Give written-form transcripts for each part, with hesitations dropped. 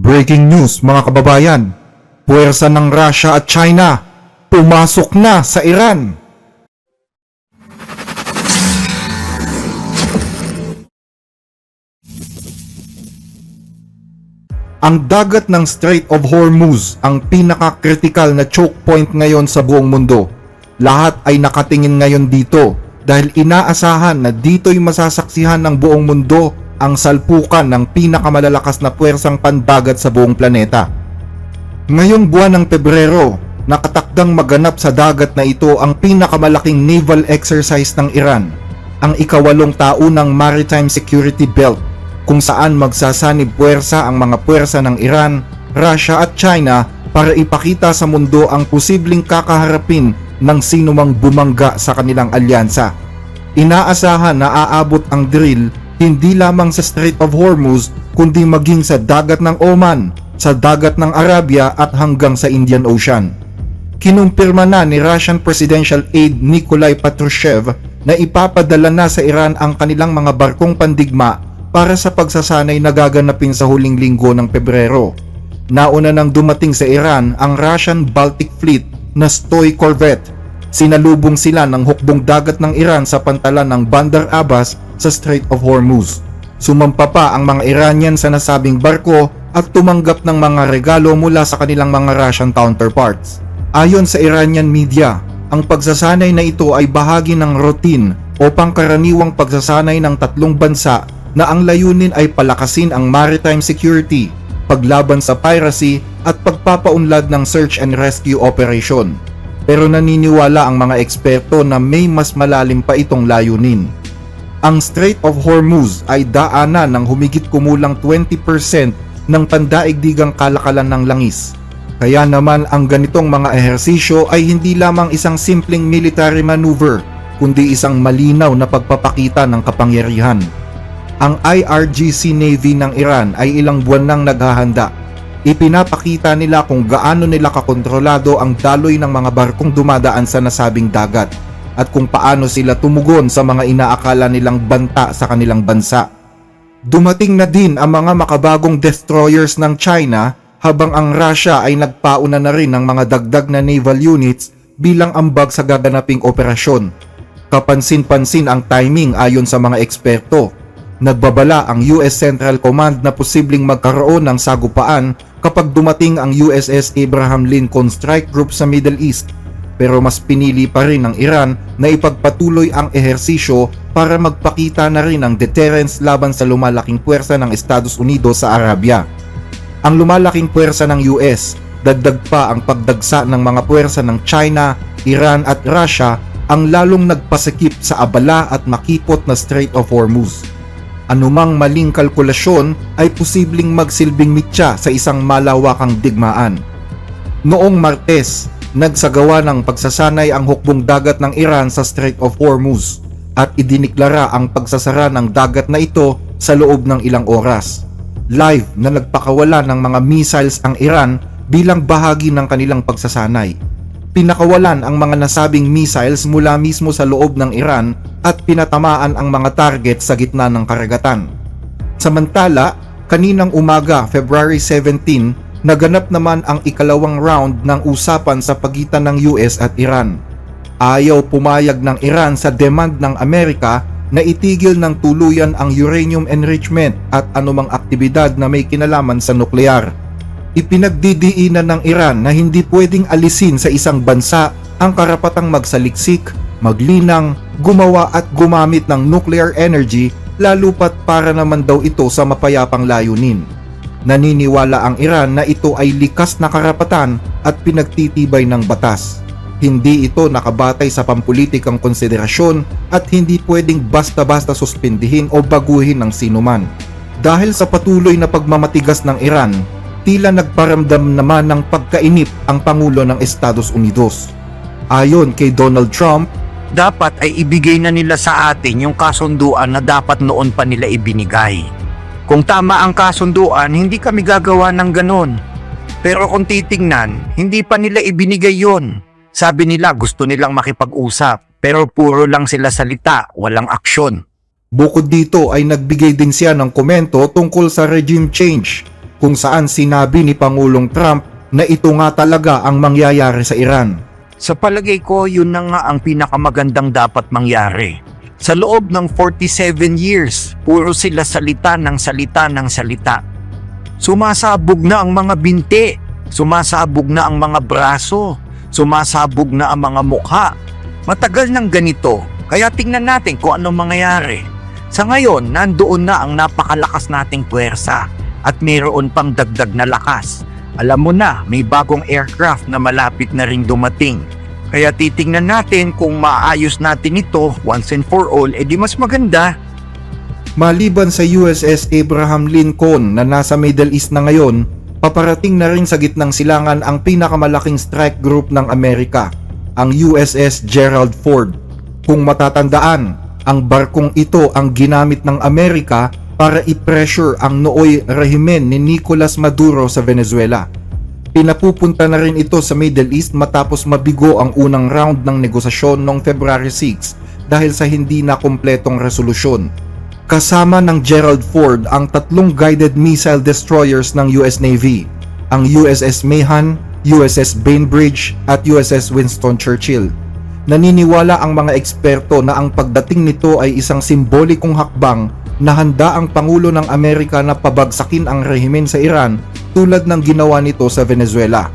Breaking news mga kababayan, puwersa ng Russia at China, pumasok na sa Iran. Ang dagat ng Strait of Hormuz ang pinaka-critical na choke point ngayon sa buong mundo. Lahat ay nakatingin ngayon dito dahil inaasahan na dito'y masasaksihan ng buong mundo ang salpukan ng pinakamalalakas na puwersang pandagat sa buong planeta. Ngayong buwan ng Pebrero, nakatakdang maganap sa dagat na ito ang pinakamalaking naval exercise ng Iran, ang ika-8 taunang Maritime Security Belt, kung saan magsasanib puwersa ang mga puwersa ng Iran, Russia at China para ipakita sa mundo ang posibleng kakaharapin ng sinumang bumangga sa kanilang alyansa. Inaasahan na aabot ang drill hindi lamang sa Strait of Hormuz kundi maging sa dagat ng Oman, sa dagat ng Arabia at hanggang sa Indian Ocean. Kinumpirma na ni Russian Presidential Aide Nikolai Patrushev na ipapadala na sa Iran ang kanilang mga barkong pandigma para sa pagsasanay na gaganapin sa huling linggo ng Pebrero. Nauna nang dumating sa Iran ang Russian Baltic Fleet na Stoy Corvette. Sinalubong sila ng hukbong dagat ng Iran sa pantalan ng Bandar Abbas sa Strait of Hormuz. Sumampa pa ang mga Iranian sa nasabing barko at tumanggap ng mga regalo mula sa kanilang mga Russian counterparts. Ayon sa Iranian media, ang pagsasanay na ito ay bahagi ng routine o pangkaraniwang pagsasanay ng tatlong bansa na ang layunin ay palakasin ang maritime security, paglaban sa piracy at pagpapaunlad ng search and rescue operation. Pero naniniwala ang mga eksperto na may mas malalim pa itong layunin. Ang Strait of Hormuz ay daanan ng humigit kumulang 20% ng pandaigdigang kalakalan ng langis. Kaya naman ang ganitong mga ehersisyo ay hindi lamang isang simpleng military maneuver, kundi isang malinaw na pagpapakita ng kapangyarihan. Ang IRGC Navy ng Iran ay ilang buwan nang naghahanda. Ipinapakita nila kung gaano nila kakontrolado ang daloy ng mga barkong dumadaan sa nasabing dagat at kung paano sila tumugon sa mga inaakala nilang banta sa kanilang bansa. Dumating na din ang mga makabagong destroyers ng China habang ang Russia ay nagpauna na rin ng mga dagdag na naval units bilang ambag sa gaganaping operasyon. Kapansin-pansin ang timing ayon sa mga eksperto. Nagbabala ang US Central Command na posibleng magkaroon ng sagupaan kapag dumating ang USS Abraham Lincoln Strike Group sa Middle East. Pero mas pinili pa rin ng Iran na ipagpatuloy ang ehersisyo para magpakita na rin ng deterrence laban sa lumalaking puwersa ng Estados Unidos sa Arabia. Ang lumalaking puwersa ng US, dagdag pa ang pagdagsa ng mga puwersa ng China, Iran at Russia ang lalong nagpasikip sa abala at makipot na Strait of Hormuz. Anumang maling kalkulasyon ay posibleng magsilbing mitya sa isang malawakang digmaan. Noong Martes, nagsagawa ng pagsasanay ang hukbong dagat ng Iran sa Strait of Hormuz at idiniklara ang pagsasara ng dagat na ito sa loob ng ilang oras. Live na nagpakawala ng mga missiles ang Iran bilang bahagi ng kanilang pagsasanay. Pinakawalan ang mga nasabing missiles mula mismo sa loob ng Iran at pinatamaan ang mga target sa gitna ng karagatan. Samantala, kaninang umaga, February 17, naganap naman ang ikalawang round ng usapan sa pagitan ng US at Iran. Ayaw pumayag ng Iran sa demand ng Amerika na itigil ng tuluyan ang uranium enrichment at anumang aktibidad na may kinalaman sa nuklear. Ipinagdidiinan ng Iran na hindi pwedeng alisin sa isang bansa ang karapatang magsaliksik, maglinang, gumawa at gumamit ng nuclear energy lalo pat para naman daw ito sa mapayapang layunin. Naniniwala ang Iran na ito ay likas na karapatan at pinagtitibay ng batas. Hindi ito nakabatay sa pampulitikang konsiderasyon at hindi pwedeng basta-basta suspindihin o baguhin ng sinuman. Dahil sa patuloy na pagmamatigas ng Iran, tila nagparamdam naman ng pagkainip ang Pangulo ng Estados Unidos. Ayon kay Donald Trump, dapat ay ibigay na nila sa atin yung kasunduan na dapat noon pa nila ibinigay. Kung tama ang kasunduan, hindi kami gagawa ng ganon. Pero kung titingnan, hindi pa nila ibinigay yon. Sabi nila gusto nilang makipag-usap, pero puro lang sila salita, walang aksyon. Bukod dito ay nagbigay din siya ng komento tungkol sa regime change. kung saan sinabi ni Pangulong Trump na ito nga talaga ang mangyayari sa Iran. Sa palagay ko, yun na nga ang pinakamagandang dapat mangyari. Sa loob ng 47 years, puro sila salita ng salita ng salita. Sumasabog na ang mga binti, sumasabog na ang mga braso, sumasabog na ang mga mukha. Matagal nang ganito, kaya tingnan natin kung anong mangyayari. Sa ngayon, nandoon na ang napakalakas nating puwersa at mayroon pang dagdag na lakas. Alam mo na, may bagong aircraft na malapit na ring dumating. Kaya titingnan natin kung maayos natin ito once and for all, edi mas maganda. Maliban sa USS Abraham Lincoln na nasa Middle East na ngayon, paparating na rin sa gitnang silangan ang pinakamalaking strike group ng Amerika, ang USS Gerald Ford. Kung matatandaan, ang barkong ito ang ginamit ng Amerika para i-pressure ang nooy rehimen ni Nicolas Maduro sa Venezuela. Pinapupunta na rin ito sa Middle East matapos mabigo ang unang round ng negosasyon noong February 6 dahil sa hindi na kumpletong resolusyon. Kasama ng Gerald Ford ang 3 guided missile destroyers ng US Navy, ang USS Mahan, USS Bainbridge at USS Winston Churchill. Naniniwala ang mga eksperto na ang pagdating nito ay isang simbolikong hakbang na handa ang Pangulo ng Amerika na pabagsakin ang rehimen sa Iran tulad ng ginawa nito sa Venezuela.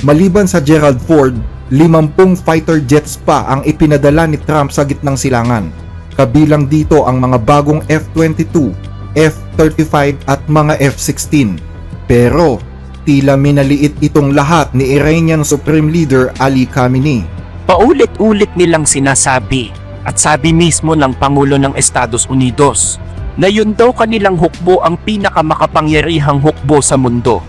Maliban sa Gerald Ford, 50 fighter jets pa ang ipinadala ni Trump sa gitnang silangan. Kabilang dito ang mga bagong F-22, F-35 at mga F-16. Pero tila minaliit itong lahat ni Iranian Supreme Leader Ali Khamenei. Paulit-ulit nilang sinasabi at sabi mismo ng Pangulo ng Estados Unidos na yun daw kanilang hukbo ang pinakamakapangyarihang hukbo sa mundo.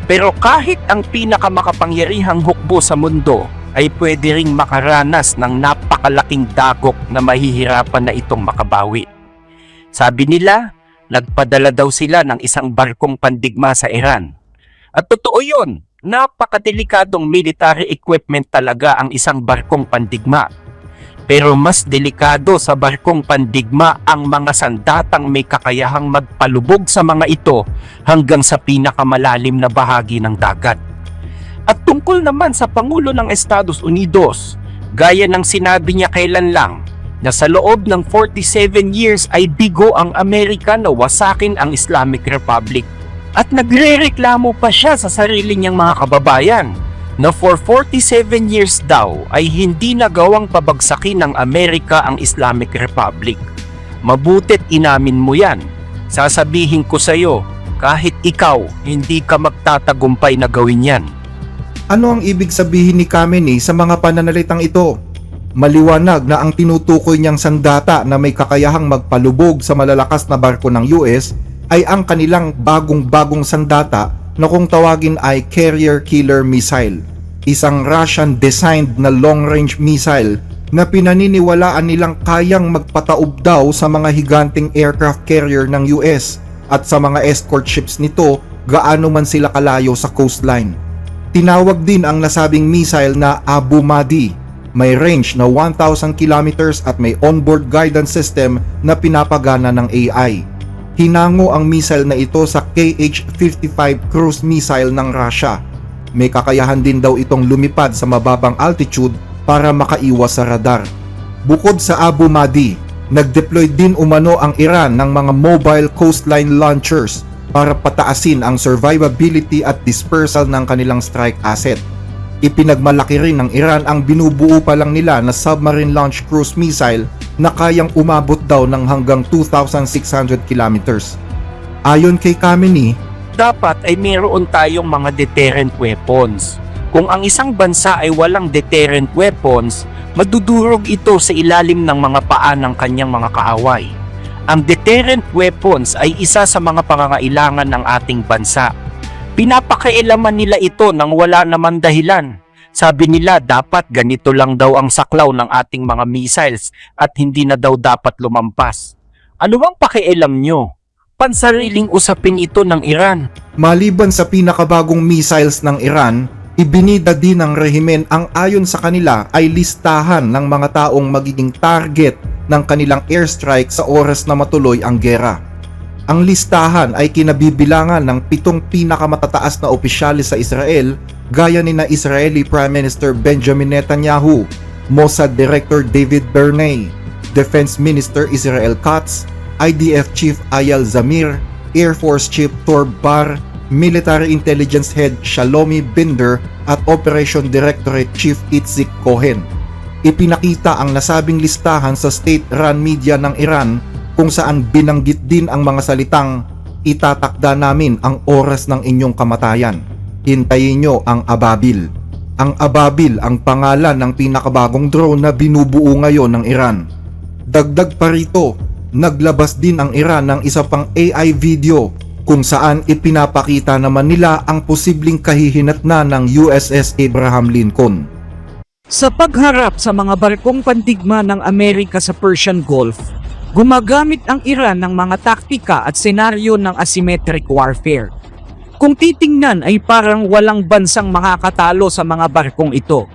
Pero kahit ang pinakamakapangyarihang hukbo sa mundo ay pwede ring makaranas ng napakalaking dagok na mahihirapan na itong makabawi. Sabi nila, nagpadala daw sila ng isang barkong pandigma sa Iran. At totoo yun, napakadelikadong military equipment talaga ang isang barkong pandigma. Pero mas delikado sa barkong pandigma ang mga sandatang may kakayahang magpalubog sa mga ito hanggang sa pinakamalalim na bahagi ng dagat. At tungkol naman sa Pangulo ng Estados Unidos, gaya ng sinabi niya kailan lang, na sa loob ng 47 years ay bigo ang Amerika na wasakin ang Islamic Republic. At nagrereklamo pa siya sa sarili niyang mga kababayan na for 47 years daw ay hindi nagawang pabagsakin ng Amerika ang Islamic Republic. Mabutit inamin mo yan. Sasabihin ko sa iyo, kahit ikaw, hindi ka magtatagumpay na gawin yan. Ano ang ibig sabihin ni Khamenei sa mga pananalitang ito? Maliwanag na ang tinutukoy niyang sandata na may kakayahang magpalubog sa malalakas na barko ng US ay ang kanilang bagong-bagong sandata na kung tawagin ay Carrier Killer Missile, isang Russian-designed na long-range missile na pinaniniwalaan nilang kayang magpataob daw sa mga higanting aircraft carrier ng US at sa mga escort ships nito gaano man sila kalayo sa coastline. Tinawag din ang nasabing missile na Abu Mahdi. May range na 1,000 kilometers at may onboard guidance system na pinapagana ng AI. Hinango ang missile na ito sa KH-55 cruise missile ng Russia. May kakayahan din daw itong lumipad sa mababang altitude para makaiwas sa radar. Bukod sa Abu Mahdi, nag-deploy din umano ang Iran ng mga mobile coastline launchers para pataasin ang survivability at dispersal ng kanilang strike asset. Ipinagmalaki rin ng Iran ang binubuo pa lang nila na submarine launch cruise missile na kayang umabot daw ng hanggang 2,600 kilometers. Ayon kay Khamenei, Dapat ay mayroon tayong mga deterrent weapons. Kung ang isang bansa ay walang deterrent weapons, madudurog ito sa ilalim ng mga paa ng kanyang mga kaaway. Ang deterrent weapons ay isa sa mga pangangailangan ng ating bansa. Pinapakailaman nila ito nang wala naman dahilan. Sabi nila dapat ganito lang daw ang saklaw ng ating mga missiles at hindi na daw dapat lumampas. Ano bang pakialam nyo? Pansariling usapin ito ng Iran. maliban sa pinakabagong missiles ng Iran, ibinida din ng rehimen ang ayon sa kanila ay listahan ng mga taong magiging target ng kanilang airstrike sa oras na matuloy ang gera. Ang listahan ay kinabibilangan ng 7 pinakamatataas na opisyalis sa Israel gaya ni na Israeli Prime Minister Benjamin Netanyahu, Mossad Director David Bernay, Defense Minister Israel Katz, IDF Chief Ayal Zamir, Air Force Chief Tor Bar, Military Intelligence Head Shalomi Binder at Operation Directorate Chief Itzik Cohen. Ipinakita ang nasabing listahan sa state-run media ng Iran kung saan binanggit din ang mga salitang "Itatakda namin ang oras ng inyong kamatayan. Hintayin nyo ang Ababil." Ang Ababil ang pangalan ng pinakabagong drone na binubuo ngayon ng Iran. Dagdag pa rito, naglabas din ang Iran ng isa pang AI video kung saan ipinapakita naman nila ang posibleng kahihinatnan ng USS Abraham Lincoln. Sa pagharap sa mga barkong pandigma ng Amerika sa Persian Gulf, gumagamit ang Iran ng mga taktika at senaryo ng asymmetric warfare. Kung titingnan ay parang walang bansang makakatalo sa mga barkong ito.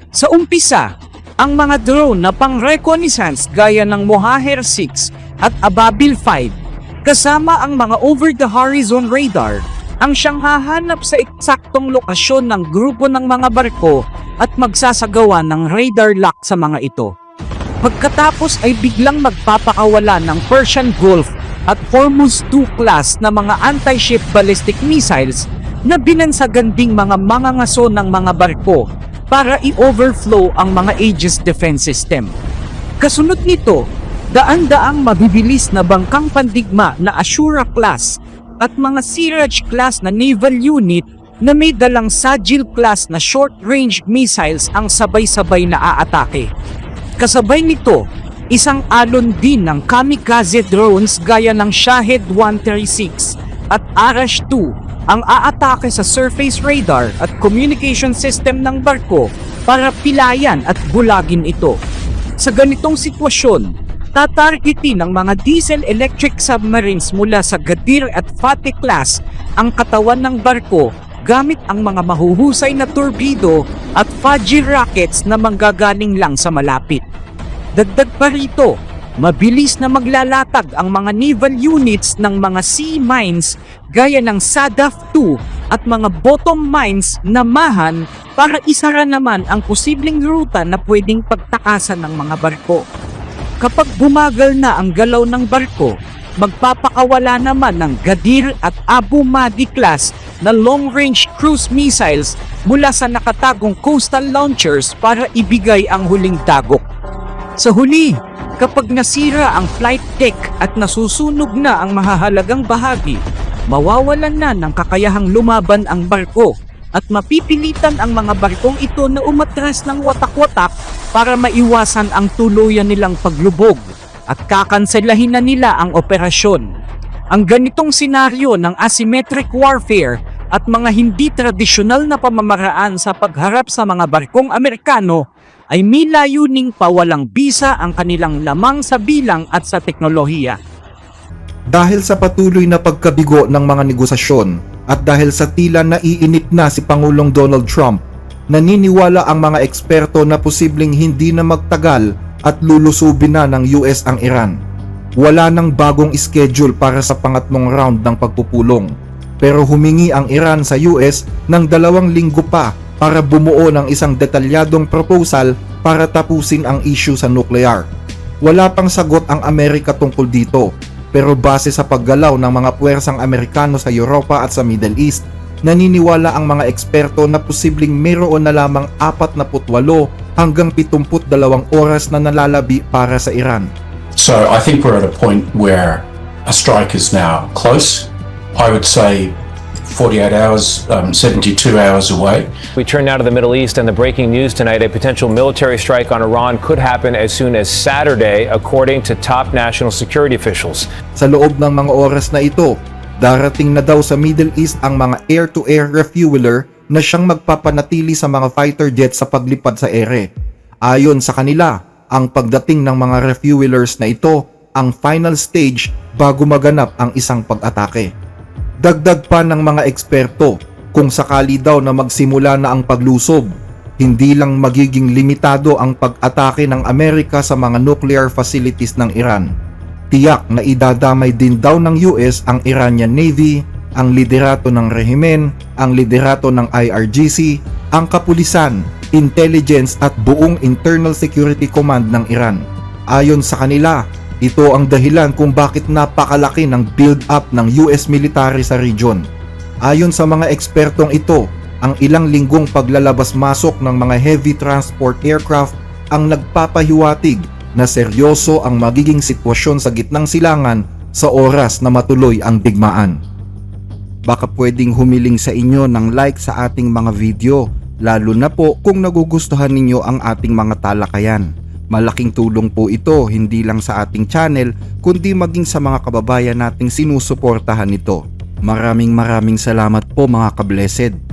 Sa umpisa, ang mga drone na pang-reconnaissance gaya ng Mohajer 6 at Ababil 5, kasama ang mga over-the-horizon radar, ang siyang hahanap sa eksaktong lokasyon ng grupo ng mga barko at magsasagawa ng radar lock sa mga ito. Pagkatapos ay biglang magpapakawala ng Persian Gulf at Hormuz II class na mga anti-ship ballistic missiles na binansagan ding mga mangangaso ng mga barko para i-overflow ang mga Aegis defense system. Kasunod nito, daan-daang mabibilis na bangkang pandigma na Ashura class at mga Siraj class na naval unit na may dalang Sajil class na short-range missiles ang sabay-sabay na aatake. Kasabay nito, isang alon din ng kamikaze drones gaya ng Shahed 136 at Arash 2 ang aatake sa surface radar at communication system ng barko para pilayan at bulagin ito. Sa ganitong sitwasyon, tatargetin ng mga diesel-electric submarines mula sa Gadir at Fateh class ang katawan ng barko gamit ang mga mahuhusay na torpedo at Fajr rockets na manggagaling lang sa malapit. Dagdag pa rito, mabilis na maglalatag ang mga naval units ng mga sea mines gaya ng Sadaf 2 at mga bottom mines na Mahan para isara naman ang posibleng ruta na pwedeng pagtakasan ng mga barko. Kapag bumagal na ang galaw ng barko, magpapakawala naman ng Gadir at Abu Mahdi class na long-range cruise missiles mula sa nakatagong coastal launchers para ibigay ang huling dagok. Sa huli, kapag nasira ang flight deck at nasusunog na ang mahahalagang bahagi, mawawalan na ng kakayahang lumaban ang barko at mapipilitan ang mga barkong ito na umatras ng watak-watak para maiwasan ang tuluyan nilang paglubog at kakanselahin na nila ang operasyon. Ang ganitong senaryo ng asymmetric warfare at mga hindi tradisyonal na pamamaraan sa pagharap sa mga barkong Amerikano ay may layuning pawalang bisa ang kanilang lamang sa bilang at sa teknolohiya. Dahil sa patuloy na pagkabigo ng mga negosasyon at dahil sa tila naiinip na si Pangulong Donald Trump, naniniwala ang mga eksperto na posibleng hindi na magtagal at lulusubin na ng US ang Iran. Wala nang bagong schedule para sa pangatlong round ng pagpupulong, pero humingi ang Iran sa US ng 2 linggo pa para bumuo ng isang detalyadong proposal para tapusin ang issue sa nuclear. Wala pang sagot ang Amerika tungkol dito, pero base sa paggalaw ng mga puwersang Amerikano sa Europa at sa Middle East, naniniwala ang mga eksperto na posibleng mayroon na lamang 48 hanggang 72 oras na nalalabi para sa Iran. So I think we're at a point where a strike is now close. I would say 48 hours, 72 hours away. We turn now to the Middle East and the breaking news tonight. A potential military strike on Iran could happen as soon as Saturday, according to top national security officials. Sa loob ng mga oras na ito, darating na daw sa Middle East ang mga air-to-air refueler na siyang magpapanatili sa mga fighter jets sa paglipad sa ere. Ayon sa kanila, ang pagdating ng mga refuelers na ito ang final stage bago maganap ang isang pag-atake. Dagdag pa ng mga eksperto, kung sakali daw na magsimula na ang paglusob, hindi lang magiging limitado ang pag-atake ng Amerika sa mga nuclear facilities ng Iran. tiyak na idadamay din daw ng US ang Iranian Navy, ang liderato ng rehimen, ang liderato ng IRGC, ang kapulisan, intelligence at buong Internal Security Command ng Iran. Ayon sa kanila, ito ang dahilan kung bakit napakalaki ng build-up ng US military sa region. Ayon sa mga ekspertong ito, ang ilang linggong paglalabas-masok ng mga heavy transport aircraft ang nagpapahiwatig na seryoso ang magiging sitwasyon sa gitnang silangan sa oras na matuloy ang digmaan. Baka pwedeng humiling sa inyo ng like sa ating mga video, lalo na po kung nagugustuhan ninyo ang ating mga talakayan. Malaking tulong po ito hindi lang sa ating channel kundi maging sa mga kababayan nating sinusuportahan nito. Maraming salamat po mga ka-blessed.